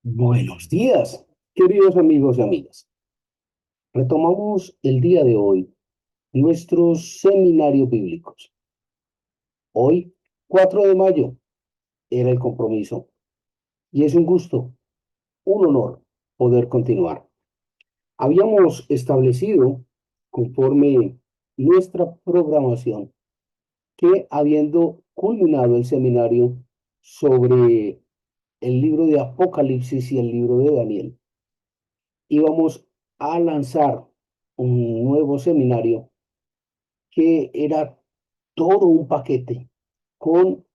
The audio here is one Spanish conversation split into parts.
Buenos días, queridos amigos y amigas. Retomamos el día de hoy nuestros seminarios bíblicos. Hoy, 4 de mayo, era el compromiso y es un gusto, un honor poder continuar. Habíamos establecido, conforme nuestra programación, que habiendo culminado el seminario sobre el libro de Apocalipsis y el libro de Daniel, íbamos a lanzar un nuevo seminario que era todo un paquete con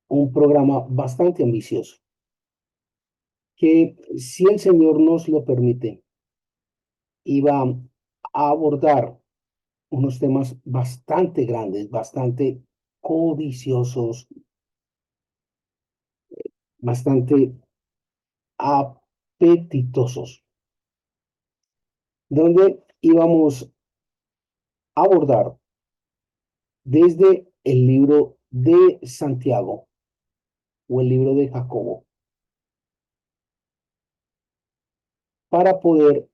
un programa bastante ambicioso, que si el Señor nos lo permite, iba a abordar unos temas bastante grandes, bastante codiciosos, bastante apetitosos, donde íbamos a abordar desde el libro de Santiago o el libro de Jacobo para poder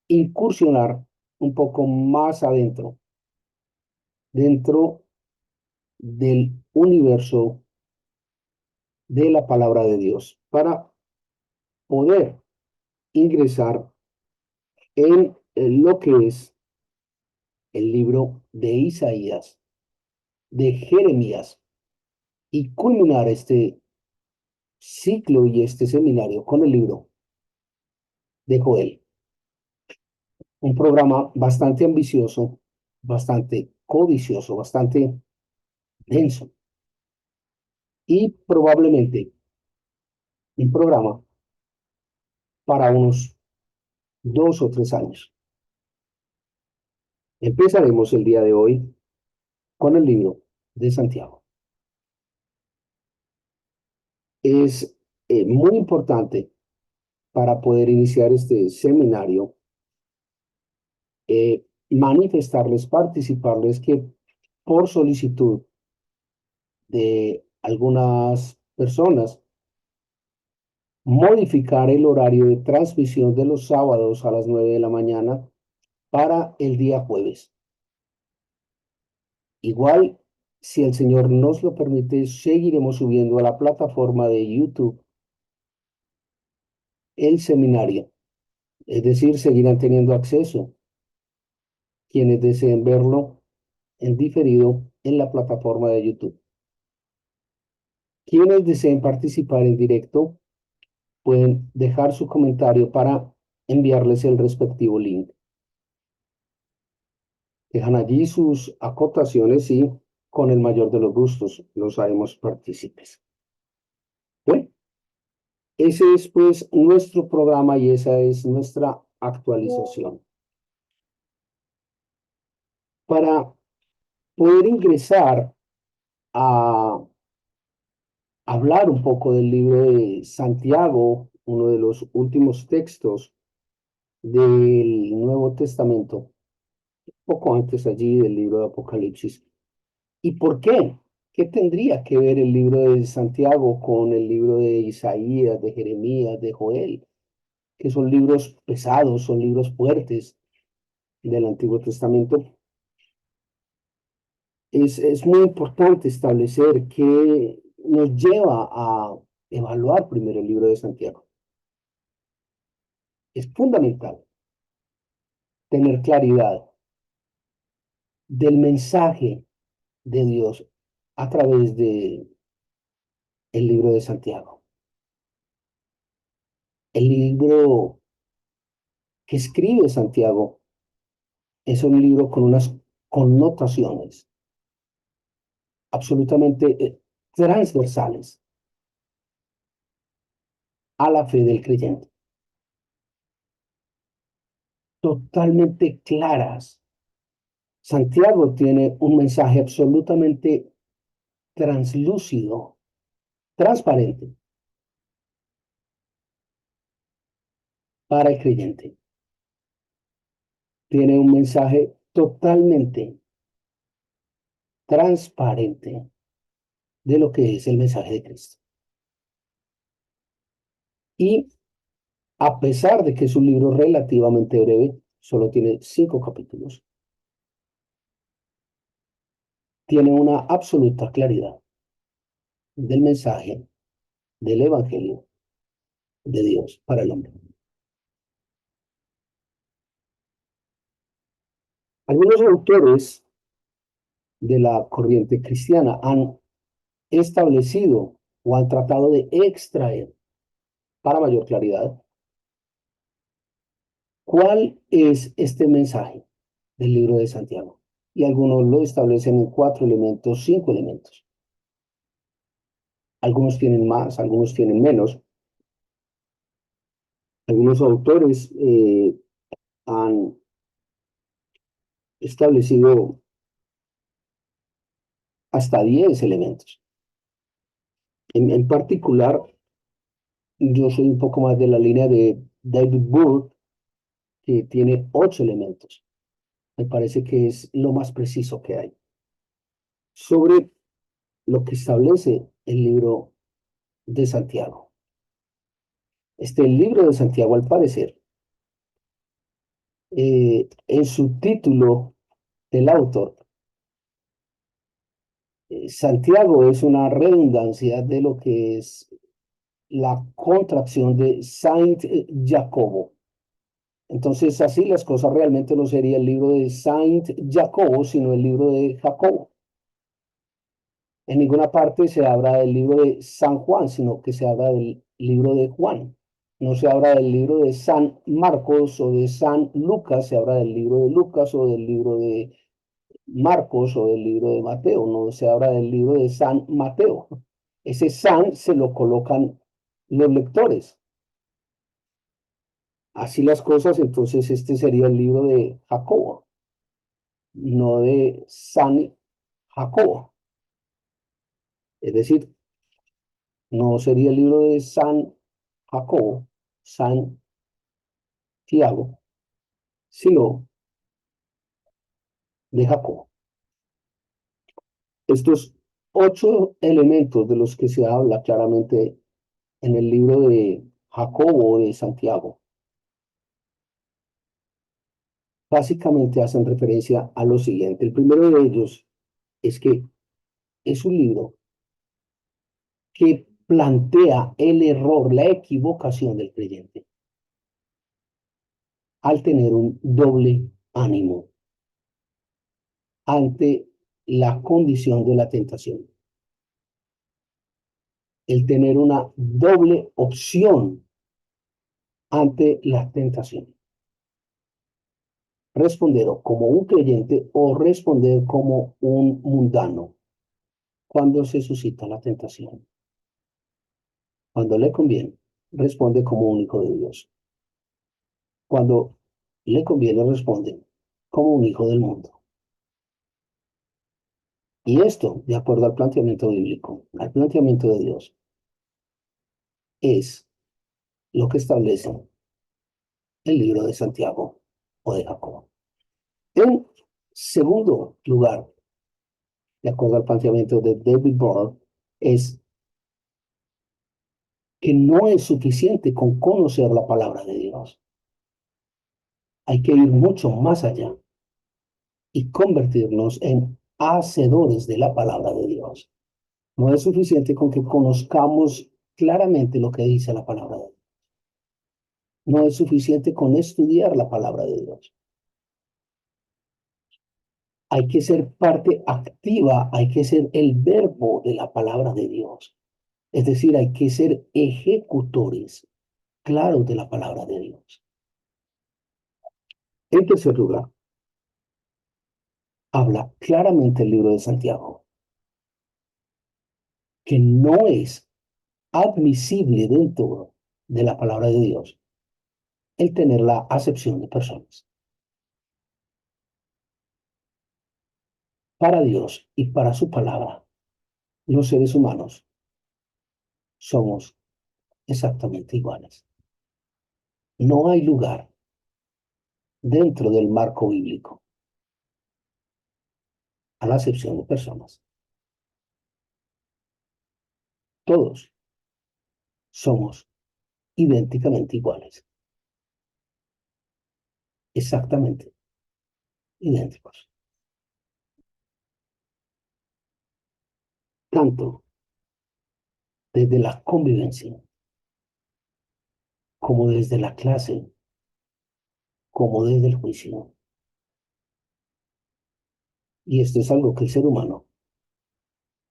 incursionar un poco más adentro, dentro del universo de la palabra de Dios, para poder ingresar en lo que es el libro de Isaías, de Jeremías, y culminar este ciclo y este seminario con el libro de Joel. Un programa bastante ambicioso, bastante codicioso, bastante denso y probablemente un programa para unos 2 o 3 años. Empezaremos el día de hoy con el libro de Santiago. Es muy importante para poder iniciar este seminario manifestarles, participarles que por solicitud de algunas personas, modificar el horario de transmisión de los sábados a las 9 de la mañana para el día jueves. Igual, si el Señor nos lo permite, seguiremos subiendo a la plataforma de YouTube el seminario. Es decir, seguirán teniendo acceso quienes deseen verlo en diferido en la plataforma de YouTube. Quienes deseen participar en directo pueden dejar su comentario para enviarles el respectivo link. Dejan allí sus acotaciones y con el mayor de los gustos los haremos partícipes. Bueno, ese es pues nuestro programa y esa es nuestra actualización. Para poder ingresar a hablar un poco del libro de Santiago, uno de los últimos textos del Nuevo Testamento, poco antes allí del libro de Apocalipsis. ¿Y por qué? ¿Qué tendría que ver el libro de Santiago con el libro de Isaías, de Jeremías, de Joel, que son libros pesados, son libros fuertes del Antiguo Testamento? Es muy importante establecer que nos lleva a evaluar primero el libro de Santiago. Es fundamental tener claridad del mensaje de Dios a través de el libro de Santiago. El libro que escribe Santiago es un libro con unas connotaciones absolutamente transversales a la fe del creyente, totalmente claras. Santiago tiene un mensaje absolutamente translúcido, transparente para el creyente. Tiene un mensaje totalmente transparente de lo que es el mensaje de Cristo. Y a pesar de que es un libro relativamente breve, solo tiene 5 capítulos, tiene una absoluta claridad del mensaje del Evangelio de Dios para el hombre. Algunos autores de la corriente cristiana han establecido o han tratado de extraer para mayor claridad cuál es este mensaje del libro de Santiago. Y algunos lo establecen en 4 elementos, 5 elementos. Algunos tienen más, algunos tienen menos. Algunos autores han establecido hasta 10 elementos. En particular, yo soy un poco más de la línea de David Burke, que tiene 8 elementos. Me parece que es lo más preciso que hay sobre lo que establece el libro de Santiago. Este libro de Santiago, al parecer, en su título del autor, Santiago es una redundancia de lo que es la contracción de Saint Jacobo. Entonces, así las cosas realmente no sería el libro de Saint Jacobo, sino el libro de Jacobo. En ninguna parte se habla del libro de San Juan, sino que se habla del libro de Juan. No se habla del libro de San Marcos o de San Lucas, se habla del libro de Lucas o del libro de Marcos o del libro de Mateo, no se habla del libro de San Mateo. Ese San se lo colocan los lectores. Así las cosas, entonces este sería el libro de Jacobo, no de San Jacobo. Es decir, no sería el libro de San Jacobo, San Tiago, sino de Jacobo. Estos 8 elementos de los que se habla claramente en el libro de Jacobo o de Santiago, básicamente hacen referencia a lo siguiente. El primero de ellos es que es un libro que plantea el error, la equivocación del creyente al tener un doble ánimo ante la condición de la tentación. El tener una doble opción ante la tentación. Responder como un creyente o responder como un mundano cuando se suscita la tentación. Cuando le conviene, responde como un hijo de Dios. Cuando le conviene, responde como un hijo del mundo. Y esto, de acuerdo al planteamiento bíblico, al planteamiento de Dios, es lo que establece el libro de Santiago o de Jacob. En segundo lugar, de acuerdo al planteamiento de David Bohr, es que no es suficiente con conocer la palabra de Dios. Hay que ir mucho más allá y convertirnos en hacedores de la palabra de Dios. No es suficiente con que conozcamos claramente lo que dice la palabra de Dios. No es suficiente con estudiar la palabra de Dios. Hay que ser parte activa, hay que ser el verbo de la palabra de Dios. Es decir, hay que ser ejecutores claros de la palabra de Dios. En tercer lugar, habla claramente el libro de Santiago que no es admisible dentro de la palabra de Dios el tener la acepción de personas. Para Dios y para su palabra, los seres humanos somos exactamente iguales. No hay lugar dentro del marco bíblico a la acepción de personas. Todos somos idénticamente iguales, exactamente idénticos, tanto desde la convivencia como desde la clase, como desde el juicio. Y esto es algo que el ser humano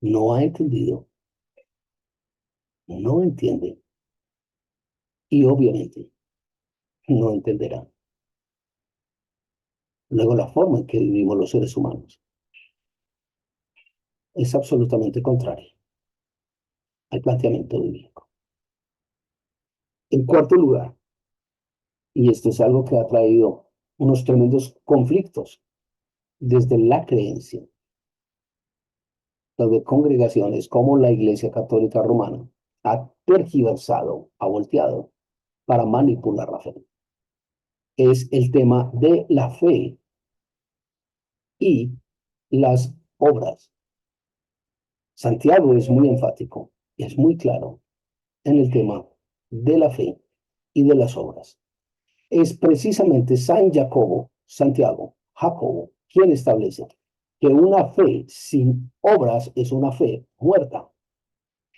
no ha entendido, no entiende y obviamente no entenderá. Luego, la forma en que vivimos los seres humanos es absolutamente contraria al planteamiento bíblico. En cuarto lugar, y esto es algo que ha traído unos tremendos conflictos desde la creencia, de congregaciones como la Iglesia Católica Romana ha tergiversado, ha volteado para manipular la fe. Es el tema de la fe y las obras. Santiago es muy enfático, es muy claro en el tema de la fe y de las obras. Es precisamente San Jacobo, Santiago, Jacobo, quien establece que una fe sin obras es una fe muerta.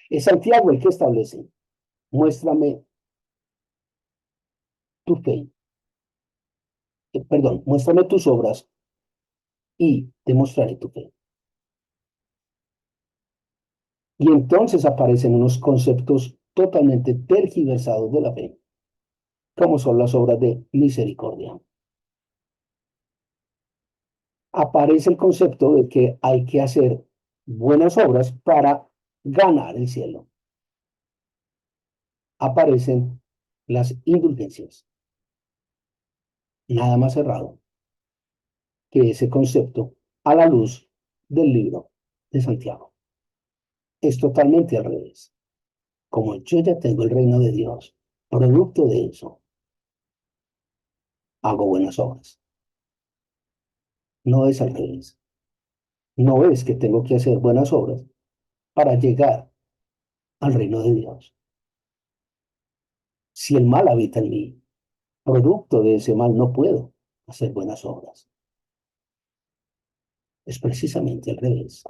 Es Santiago el que establece, muéstrame tu fe, perdón, muéstrame tus obras y te mostraré tu fe. Y entonces aparecen unos conceptos totalmente tergiversados de la fe, como son las obras de misericordia. Aparece el concepto de que hay que hacer buenas obras para ganar el cielo. Aparecen las indulgencias. Nada más errado que ese concepto a la luz del libro de Santiago. Es totalmente al revés. Como yo ya tengo el reino de Dios, producto de eso, hago buenas obras. No es al revés. No es que tengo que hacer buenas obras para llegar al reino de Dios. Si el mal habita en mí, producto de ese mal no puedo hacer buenas obras. Es precisamente al revés.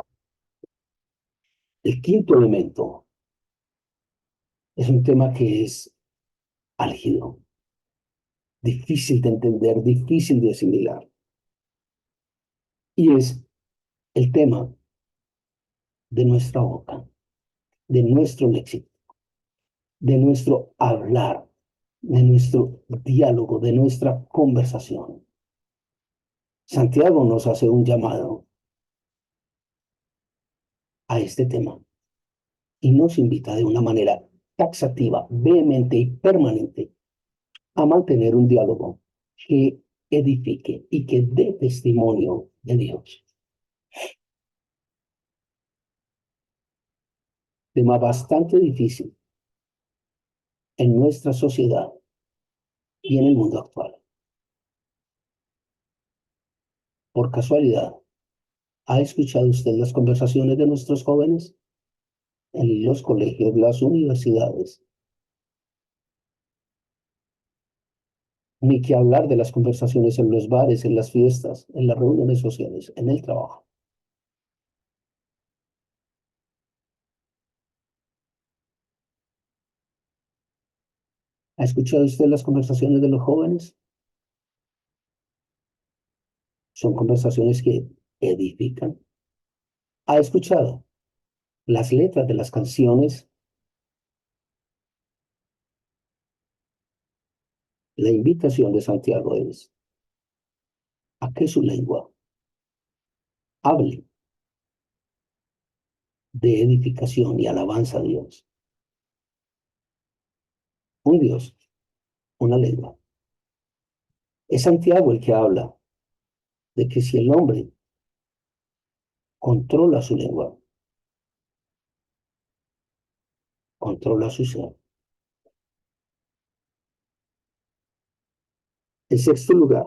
El quinto elemento es un tema que es álgido, difícil de entender, difícil de asimilar. Y es el tema de nuestra boca, de nuestro léxico, de nuestro hablar, de nuestro diálogo, de nuestra conversación. Santiago nos hace un llamado a este tema y nos invita de una manera taxativa, vehemente y permanente a mantener un diálogo que edifique y que dé testimonio de Dios. Tema bastante difícil en nuestra sociedad y en el mundo actual. Por casualidad, ¿ha escuchado usted las conversaciones de nuestros jóvenes en los colegios, las universidades? Ni que hablar de las conversaciones en los bares, en las fiestas, en las reuniones sociales, en el trabajo. ¿Ha escuchado usted las conversaciones de los jóvenes? Son conversaciones que edifican. ¿Ha escuchado las letras de las canciones? La invitación de Santiago es a que su lengua hable de edificación y alabanza a Dios. Un Dios, una lengua. Es Santiago el que habla de que si el hombre controla su lengua, controla su ser. En sexto lugar,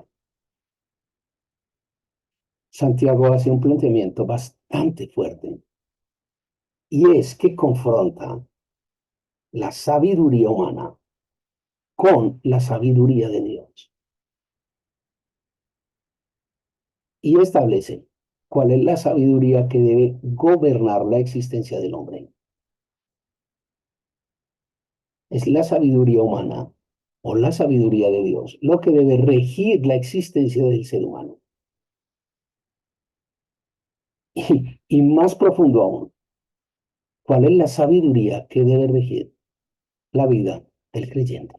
Santiago hace un planteamiento bastante fuerte y es que confronta la sabiduría humana con la sabiduría de Dios y establece cuál es la sabiduría que debe gobernar la existencia del hombre. Es la sabiduría humana o la sabiduría de Dios lo que debe regir la existencia del ser humano. Y más profundo aún, ¿cuál es la sabiduría que debe regir la vida del creyente?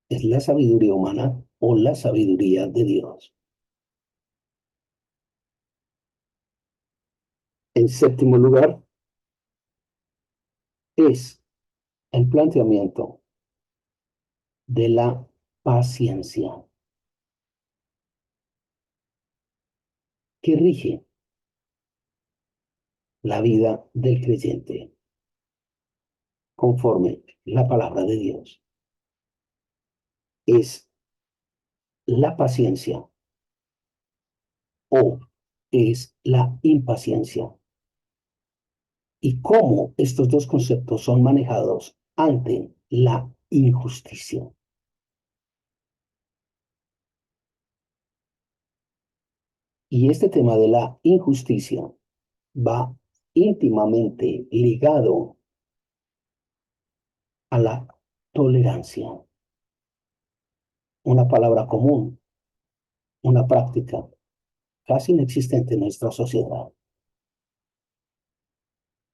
¿Es la sabiduría humana o la sabiduría de Dios? En séptimo lugar, es el planteamiento de la paciencia que rige la vida del creyente conforme la palabra de Dios. ¿Es la paciencia o es la impaciencia? Y cómo estos dos conceptos son manejados ante la injusticia. Y este tema de la injusticia va íntimamente ligado a la tolerancia, una palabra común, una práctica casi inexistente en nuestra sociedad.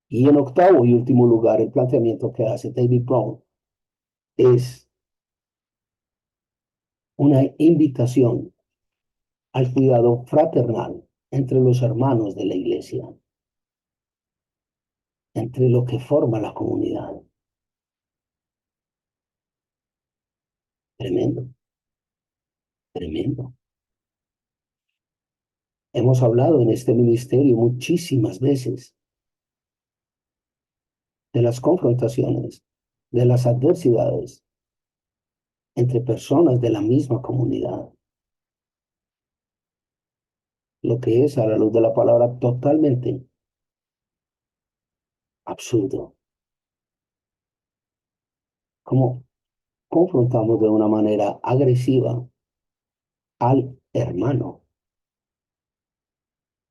Y en octavo y último lugar, el planteamiento que hace David Brown es una invitación al cuidado fraternal entre los hermanos de la iglesia, entre lo que forma la comunidad. Tremendo, tremendo. Hemos hablado en este ministerio muchísimas veces de las confrontaciones, de las adversidades entre personas de la misma comunidad, lo que es a la luz de la palabra totalmente absurdo. Como confrontamos de una manera agresiva al hermano,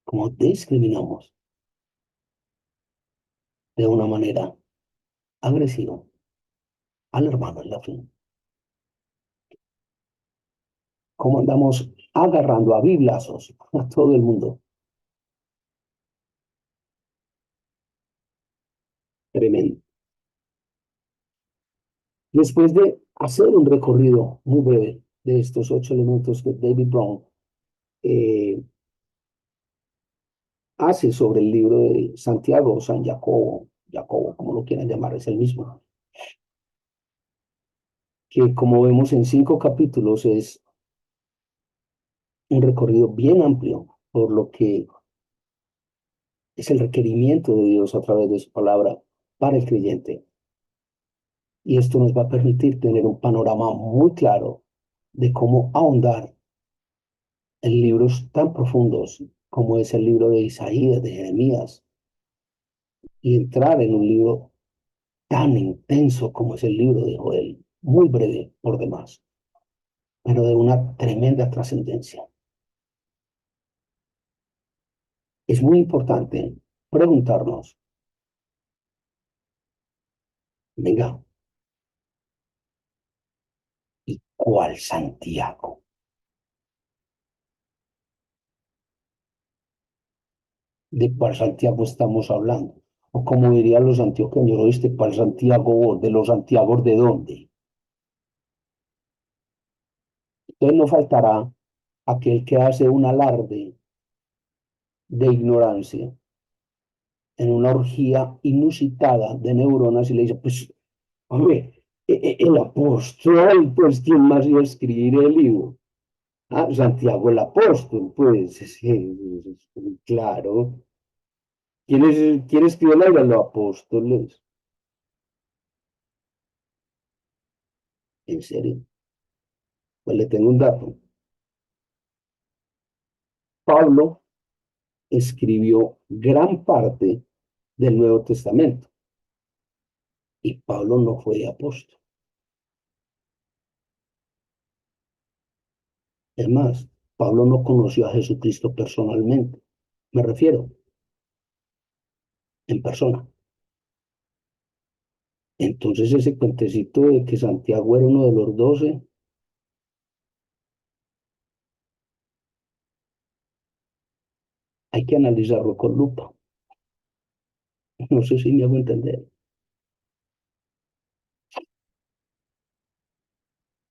como discriminamos de una manera agresiva al hermano en la fe, como andamos agarrando a biblazos a todo el mundo. Tremendo. Después de hacer un recorrido muy breve de estos 8 elementos que David Brown eh, hace sobre el libro de Santiago o San Jacobo, Jacobo, como lo quieran llamar, es el mismo, que como vemos en 5 capítulos es un recorrido bien amplio por lo que es el requerimiento de Dios a través de su palabra para el creyente. Y esto nos va a permitir tener un panorama muy claro de cómo ahondar en libros tan profundos como es el libro de Isaías, de Jeremías, y entrar en un libro tan intenso como es el libro de Joel, muy breve por demás, pero de una tremenda trascendencia. Es muy importante preguntarnos, venga, ¿y cuál Santiago? ¿De cuál Santiago estamos hablando? O como dirían los antioqueños, ¿oíste? ¿Cuál Santiago? ¿De los Santiagos de dónde? Entonces no faltará aquel que hace un alarde de ignorancia en una orgía inusitada de neuronas y le dice, pues, hombre, el apóstol, pues, ¿quién más iba a escribir el libro? Ah, Santiago el apóstol, pues, claro. ¿Quién escribió la Biblia? Los apóstoles. ¿En serio? Pues le tengo un dato. Pablo escribió gran parte del Nuevo Testamento y Pablo no fue apóstol. Es más, Pablo no conoció a Jesucristo personalmente. Me refiero, en persona. Entonces ese cuentecito de que Santiago era uno de los 12, hay que analizarlo con lupa. No sé si me hago entender.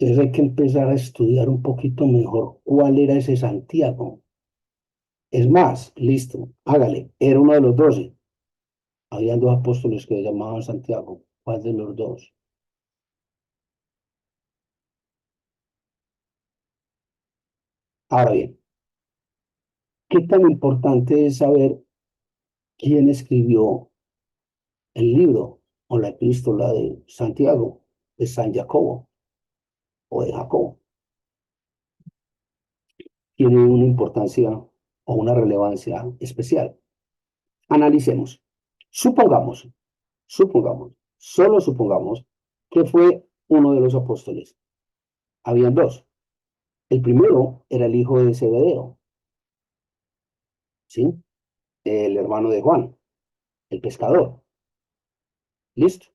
Entonces hay que empezar a estudiar un poquito mejor cuál era ese Santiago. Es más, listo, hágale, era uno de los 12. Habían dos apóstoles que se llamaban Santiago. ¿Cuál de los dos? Ahora bien, ¿qué tan importante es saber quién escribió el libro o la epístola de Santiago, de San Jacobo o de Jacobo? Tiene una importancia o una relevancia especial. Analicemos. Supongamos, solo supongamos que fue uno de los apóstoles. Habían dos. El primero era el hijo de Zebedeo, ¿sí? El hermano de Juan, el pescador. Listo.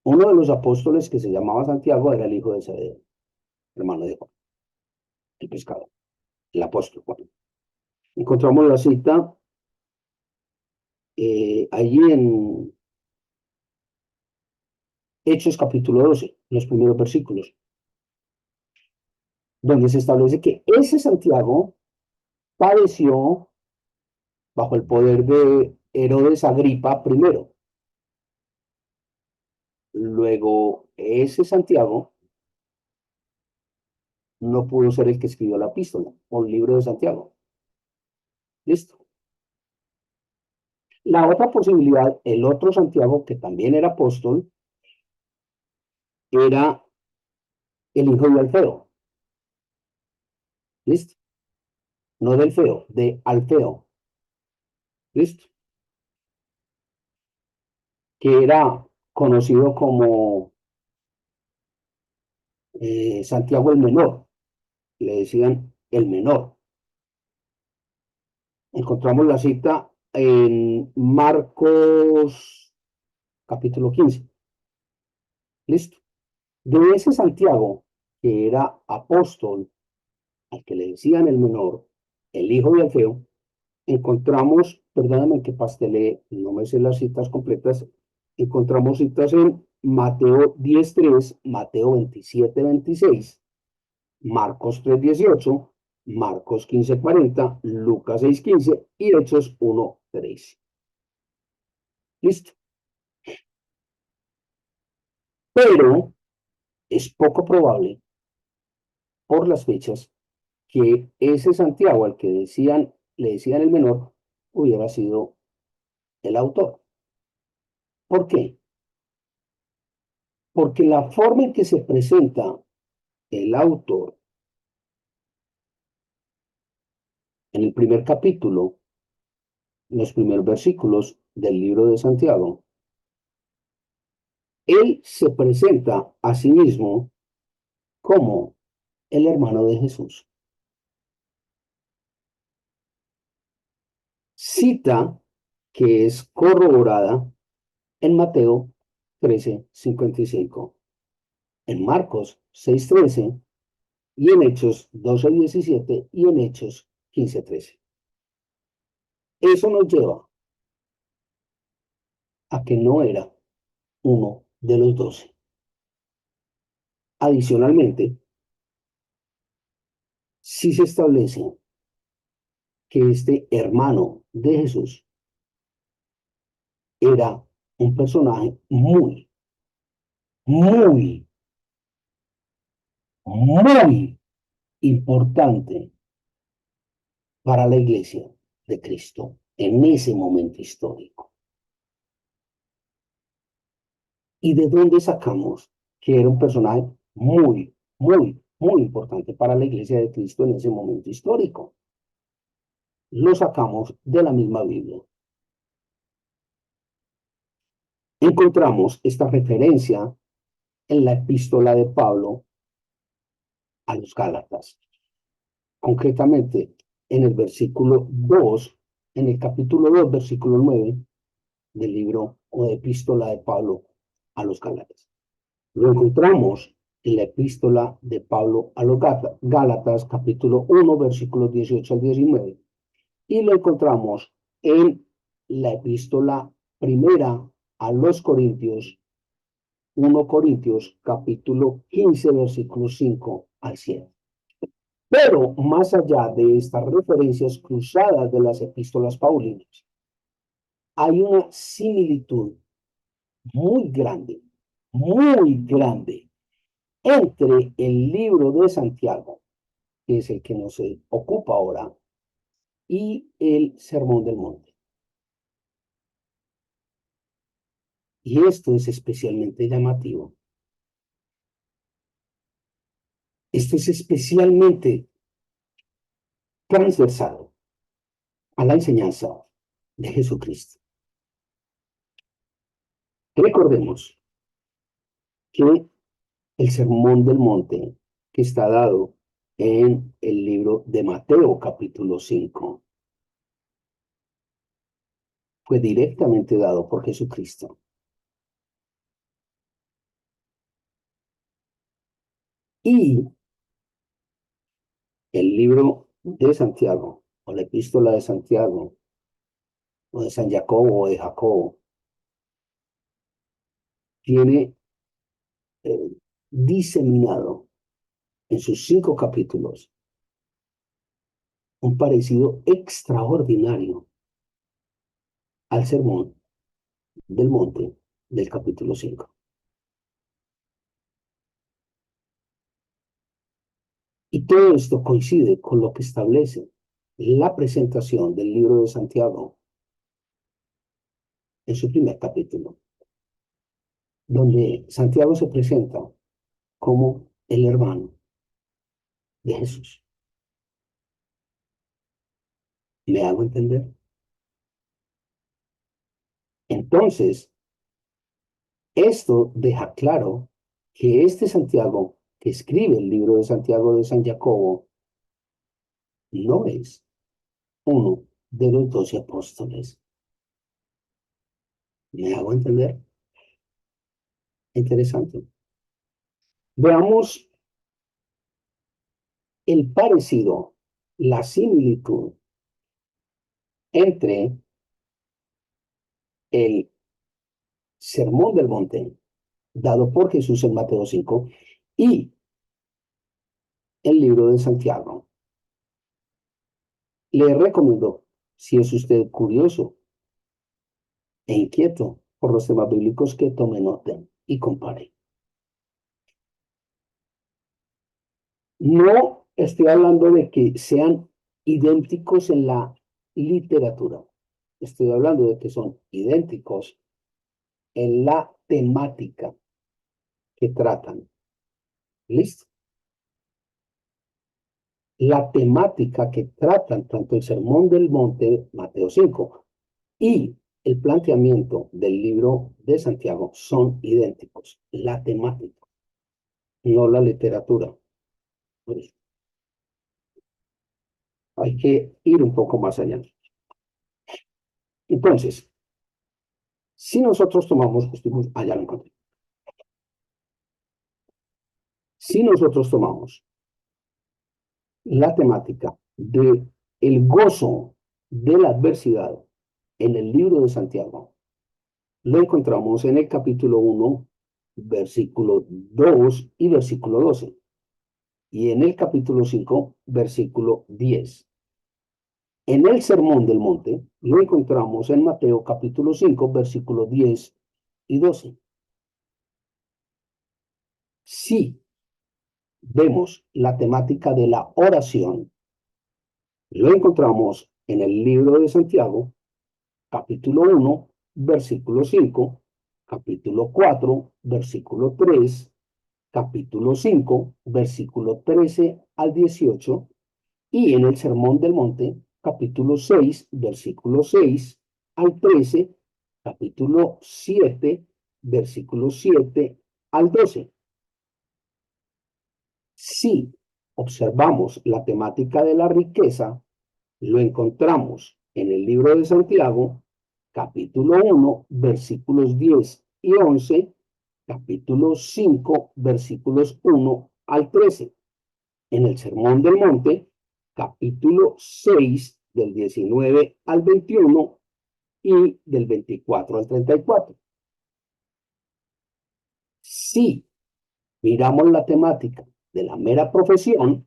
Uno de los apóstoles que se llamaba Santiago era el hijo de Zebedeo, hermano de Juan, el pescador, el apóstol Juan. Encontramos la cita allí en Hechos capítulo 12, los primeros versículos, donde se establece que ese Santiago padeció bajo el poder de Herodes Agripa primero. Luego, ese Santiago no pudo ser el que escribió la epístola o el libro de Santiago. Listo. La otra posibilidad, el otro Santiago, que también era apóstol, era el hijo de Alfeo. ¿Listo? No del feo, de Alfeo. ¿Listo? Que era conocido como Santiago el Menor. Le decían el Menor. Encontramos la cita en Marcos capítulo 15. ¿Listo? De ese Santiago, que era apóstol, al que le decían el menor, el hijo de Alfeo, encontramos, perdóname que pastelee, no me sé las citas completas, encontramos citas en Mateo 10:3, Mateo 27:26, Marcos 3:18, Marcos 15:40, Lucas 6:15 y Hechos 1:3. Listo. Pero es poco probable por las fechas que ese Santiago al que le decían el menor hubiera sido el autor. ¿Por qué? Porque la forma en que se presenta el autor en el primer capítulo, en los primeros versículos del libro de Santiago, él se presenta a sí mismo como el hermano de Jesús. Cita que es corroborada en Mateo 13:55, en Marcos 6:13 y en Hechos 12:17 y en Hechos 15:13. Eso nos lleva a que no era uno de los 12. Adicionalmente, si se establece que este hermano de Jesús era un personaje muy, muy importante para la iglesia de Cristo en ese momento histórico. ¿Y de dónde sacamos que era un personaje muy importante para la iglesia de Cristo en ese momento histórico? Lo sacamos de la misma Biblia. Encontramos esta referencia en la epístola de Pablo a los Gálatas. Concretamente, en el versículo 2, en el capítulo 2, versículo 9 del libro o de epístola de Pablo a los Gálatas. Lo encontramos en la epístola de Pablo a los Gálatas, capítulo 1, versículos 18 al 19. Y lo encontramos en la epístola primera a los Corintios, 1 Corintios, capítulo 15, versículos 5 al 7. Pero más allá de estas referencias cruzadas de las epístolas paulinas, hay una similitud muy grande entre el libro de Santiago, que es el que nos ocupa ahora, y el Sermón del Monte. Y esto es especialmente llamativo. Esto es especialmente transversal a la enseñanza de Jesucristo. Recordemos que el Sermón del Monte, que está dado en el libro de Mateo capítulo 5, fue directamente dado por Jesucristo. Y el libro de Santiago, o la epístola de Santiago, o de San Jacobo, o de Jacobo, tiene diseminado en sus 5 capítulos un parecido extraordinario al Sermón del Monte del capítulo 5. Y todo esto coincide con lo que establece la presentación del libro de Santiago en su primer capítulo, donde Santiago se presenta como el hermano de Jesús. ¿Me hago entender? Entonces, esto deja claro que este Santiago, que escribe el libro de Santiago de San Jacobo, no es uno de los 12 apóstoles. ¿Me hago entender? Interesante. Veamos el parecido, la similitud entre el Sermón del Monte dado por Jesús en Mateo 5 y el libro de Santiago. Le recomiendo, si es usted curioso e inquieto por los temas bíblicos, que tome nota y compare. No estoy hablando de que sean idénticos en la literatura. Estoy hablando de que son idénticos en la temática que tratan. ¿Listo? La temática que tratan tanto el Sermón del Monte, Mateo 5, y el planteamiento del libro de Santiago son idénticos. La temática, no la literatura. Pues, hay que ir un poco más allá. Entonces, si nosotros tomamos, allá lo encontré. Si nosotros tomamos la temática de el gozo de la adversidad en el libro de Santiago, lo encontramos en el capítulo 1, versículo 2 y versículo 12, y en el capítulo 5, versículo 10. En el Sermón del Monte lo encontramos en Mateo capítulo 5, versículos 10 y 12. Si vemos la temática de la oración, lo encontramos en el libro de Santiago, capítulo 1, versículo 5, capítulo 4, versículo 3, capítulo 5, versículo 13 al 18, y en el Sermón del Monte, capítulo 6, versículo 6 al 13, capítulo 7, versículo 7 al 12. Sí, observamos la temática de la riqueza, lo encontramos en el libro de Santiago, capítulo 1, versículos 10 y 11, capítulo 5, versículos 1 al 13, en el Sermón del Monte, capítulo 6, del 19 al 21 y del 24 al 34. Si miramos la temática de la mera profesión,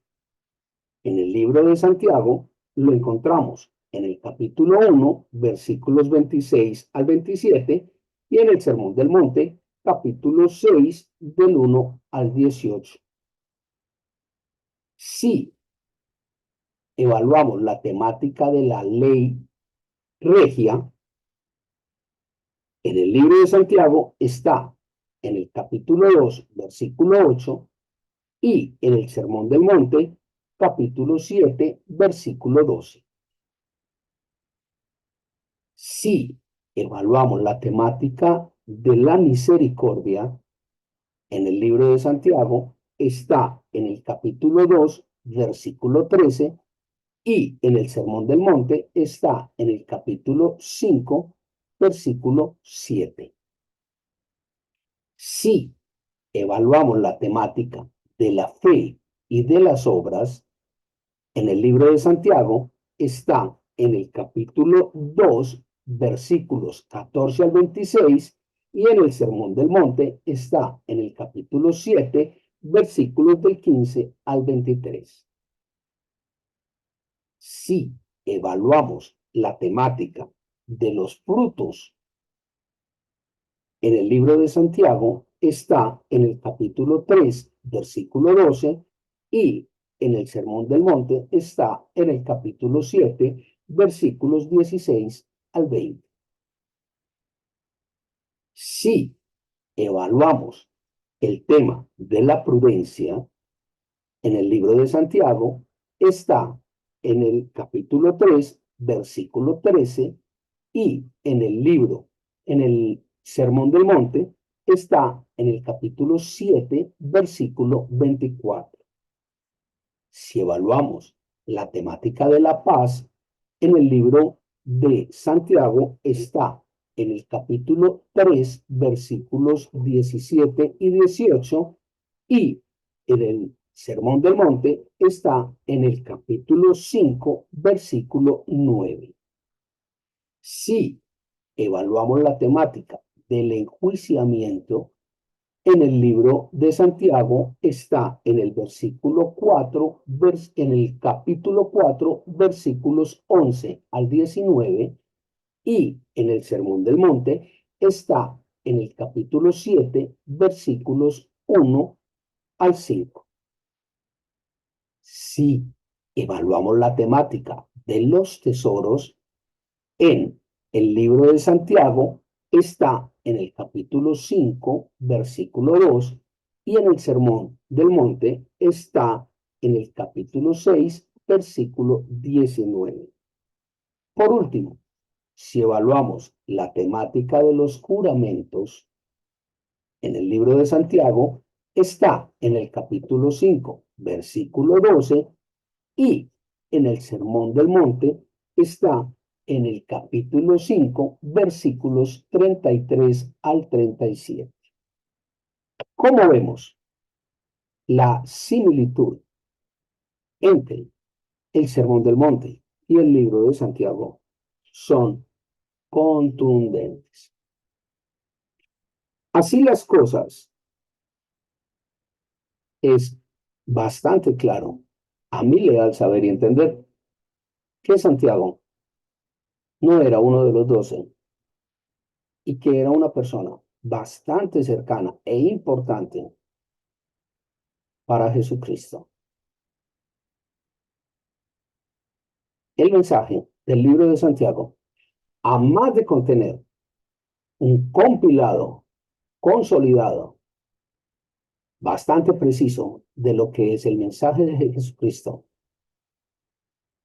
en el libro de Santiago lo encontramos en el capítulo 1, versículos 26 al 27, y en el Sermón del Monte, capítulo 6, del 1 al 18. Si evaluamos la temática de la ley regia, en el libro de Santiago está en el capítulo 2, versículo 8, y en el Sermón del Monte, capítulo 7, versículo 12. Si evaluamos la temática de la misericordia, en el libro de Santiago está en el capítulo 2, versículo 13, y en el Sermón del Monte está en el capítulo 5, versículo 7. Si evaluamos la temática de la fe y de las obras, en el libro de Santiago está en el capítulo 2, versículos 14 al 26, y en el Sermón del Monte está en el capítulo 7, versículos del 15 al 23. Si evaluamos la temática de los frutos, en el libro de Santiago está en el capítulo 3, versículo 12, y en el Sermón del Monte está en el capítulo 7, versículos 16 al 20. Si evaluamos el tema de la prudencia, en el libro de Santiago está en el capítulo 3, versículo 13, y en el Sermón del Monte, está en el capítulo 7, versículo 24. Si evaluamos la temática de la paz, en el libro de Santiago está en el capítulo 3, versículos 17 y 18, y en el Sermón del Monte está en el capítulo 5, versículo 9. Si evaluamos la temática del enjuiciamiento, en el libro de Santiago está en el versículo 4, en el capítulo 4, versículos 11 al 19, y en el Sermón del Monte está en el capítulo 7, versículos 1 al 5. Si evaluamos la temática de los tesoros, en el libro de Santiago está en el capítulo 5, versículo 2, y en el Sermón del Monte está en el capítulo 6, versículo 19. Por último, si evaluamos la temática de los juramentos, en el libro de Santiago está en el capítulo 5, versículo 12, y en el Sermón del Monte está en el capítulo 5, versículos 33 al 37. ¿Cómo vemos? La similitud entre el Sermón del Monte y el libro de Santiago son contundentes. Así las cosas, es bastante claro a mi leal saber y entender que Santiago no era uno de los 12 y que era una persona bastante cercana e importante para Jesucristo. El mensaje del libro de Santiago, a más de contener un compilado, consolidado, bastante preciso de lo que es el mensaje de Jesucristo,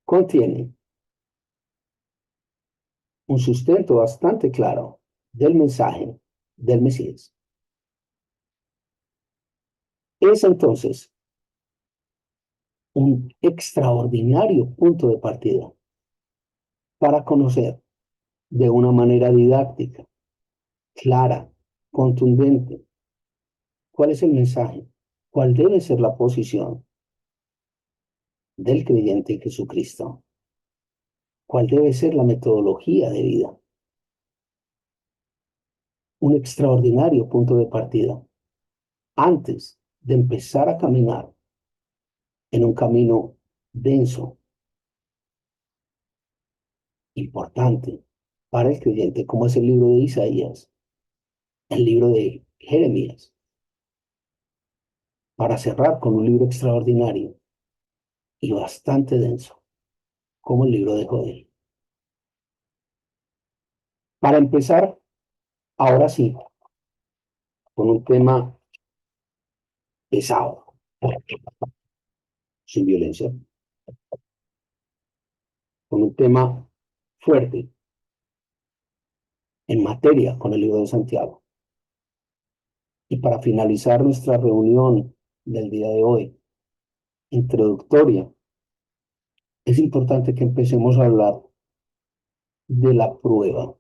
contiene un sustento bastante claro del mensaje del Mesías. Es entonces un extraordinario punto de partida para conocer de una manera didáctica, clara, contundente, cuál es el mensaje, cuál debe ser la posición del creyente en Jesucristo, cuál debe ser la metodología de vida. Un extraordinario punto de partida antes de empezar a caminar en un camino denso, importante para el creyente, como es el libro de Isaías, el libro de Jeremías, para cerrar con un libro extraordinario y bastante denso, como el libro de Joel. Para empezar, ahora sí, con un tema pesado, sin violencia, con un tema fuerte en materia con el libro de Santiago. Y para finalizar nuestra reunión del día de hoy, introductoria, es importante que empecemos a hablar de la prueba.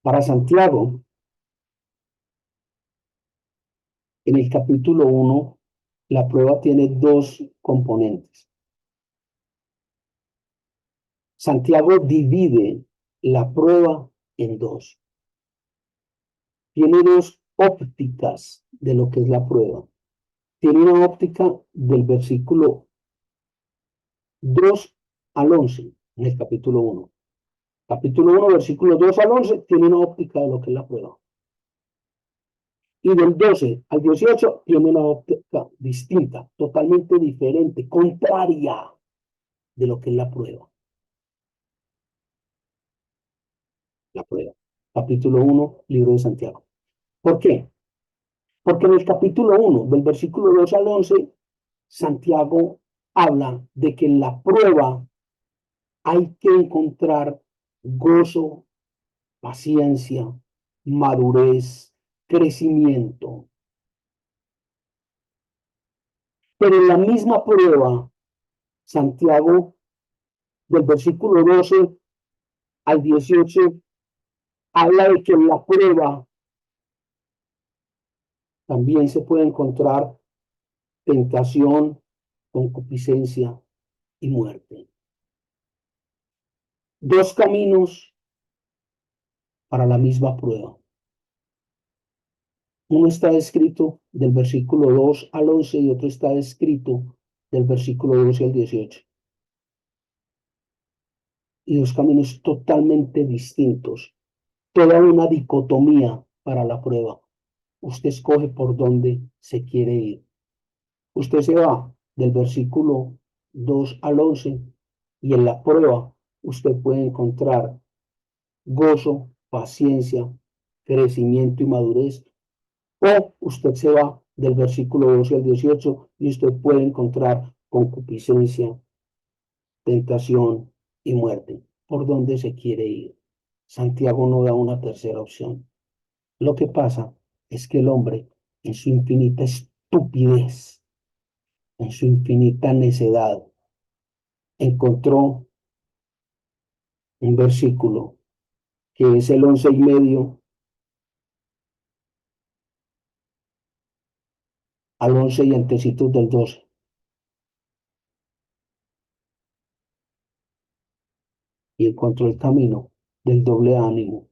Para Santiago, en el capítulo 1, la prueba tiene dos componentes. Santiago divide la prueba en dos. Tiene dos ópticas de lo que es la prueba. Tiene una óptica del versículo 2 al 11 en el capítulo 1. Capítulo 1, versículo 2 al 11, tiene una óptica de lo que es la prueba. Y del 12 al 18 tiene una óptica distinta, totalmente diferente, contraria de lo que es la prueba. La prueba. Capítulo 1, libro de Santiago. ¿Por qué? Porque en el capítulo 1, del versículo 2 al 11, Santiago habla de que en la prueba hay que encontrar gozo, paciencia, madurez, crecimiento. Pero en la misma prueba, Santiago, del versículo 12 al 18, habla de que en la prueba también se puede encontrar tentación, concupiscencia y muerte. Dos caminos para la misma prueba. Uno está escrito del versículo 2 al 11 y otro está escrito del versículo 12 al 18. Y dos caminos totalmente distintos. Toda una dicotomía para la prueba. Usted escoge por dónde se quiere ir. Usted se va del versículo 2 al 11 y en la prueba usted puede encontrar gozo, paciencia, crecimiento y madurez. O usted se va del versículo 12 al 18 y usted puede encontrar concupiscencia, tentación y muerte. ¿Por dónde se quiere ir? Santiago no da una tercera opción. Lo que pasa es que el hombre, en su infinita estupidez, en su infinita necedad, encontró un versículo que es el 11:30 al 11 y antecitos del 12, y encontró el camino del doble ánimo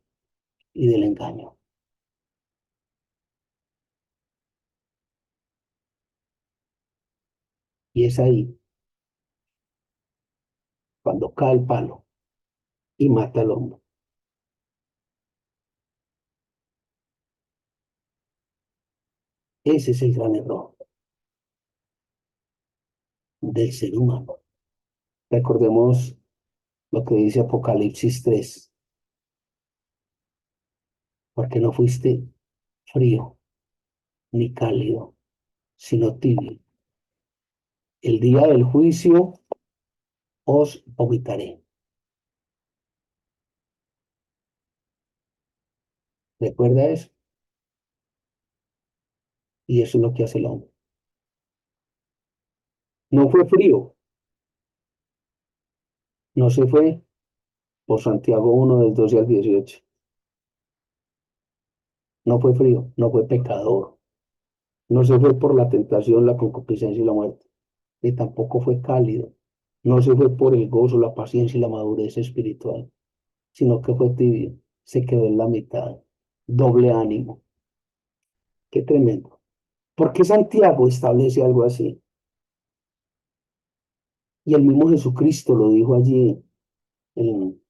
y del engaño. Y es ahí cuando cae el palo y mata al hombre. Ese es el gran error del ser humano. Recordemos lo que dice Apocalipsis 3, porque no fuiste frío ni cálido, sino tibio. El día del juicio os vomitaré. ¿Recuerda eso? Y eso es lo que hace el hombre. No fue frío, no se fue por Santiago 1 del 12 al 18. No fue frío, no fue pecador, no se fue por la tentación, la concupiscencia y la muerte, ni tampoco fue cálido, no se fue por el gozo, la paciencia y la madurez espiritual, sino que fue tibio, se quedó en la mitad, doble ánimo. Qué tremendo. ¿Por qué Santiago establece algo así? Y el mismo Jesucristo lo dijo allí en,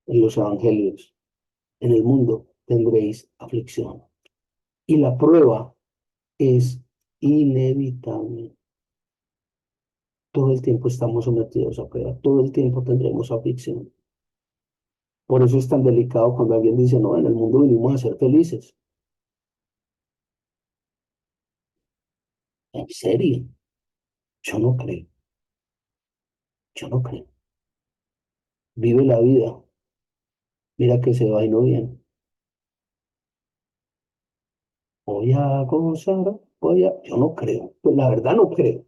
en los evangelios. En el mundo tendréis aflicción. Y la prueba es inevitable. Todo el tiempo estamos sometidos a prueba, todo el tiempo tendremos aflicción. Por eso es tan delicado cuando alguien dice, no, en el mundo vinimos a ser felices. ¿En serio? Yo no creo, yo no creo. Vive la vida, mira que se va y no bien. Voy a gozar, Yo no creo, pues la verdad no creo.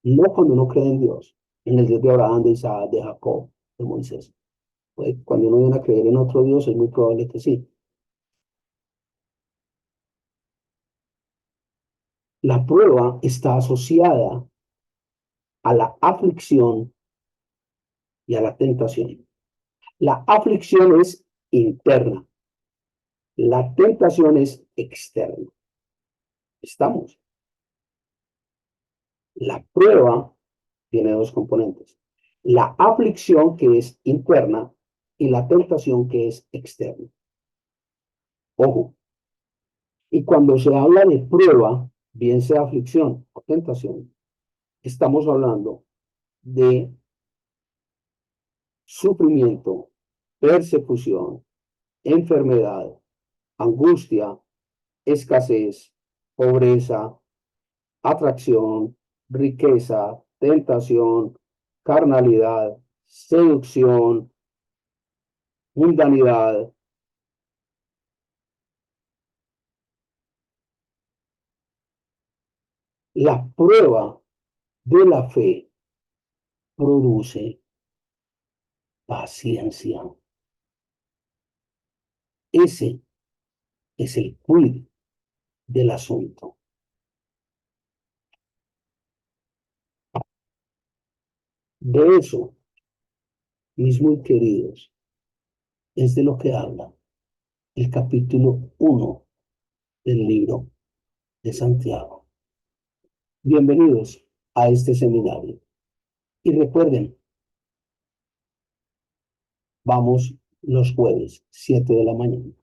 No cuando uno cree en Dios, en el Dios de Abraham, de Isaac, de Jacob, de Moisés. Pues cuando uno viene a creer en otro Dios, es muy probable que sí. La prueba está asociada a la aflicción y a la tentación. La aflicción es interna, la tentación es externa. Estamos. La prueba tiene dos componentes. La aflicción que es interna y la tentación que es externa. Ojo. Y cuando se habla de prueba, bien sea aflicción o tentación, estamos hablando de sufrimiento, persecución, enfermedad, angustia, escasez, pobreza, atracción, riqueza, tentación, carnalidad, seducción, mundanidad. La prueba de la fe produce paciencia. Ese es el quid del asunto. De eso, mis muy queridos, es de lo que habla el capítulo 1 del libro de Santiago. Bienvenidos a este seminario. Y recuerden, vamos los jueves, 7 de la mañana.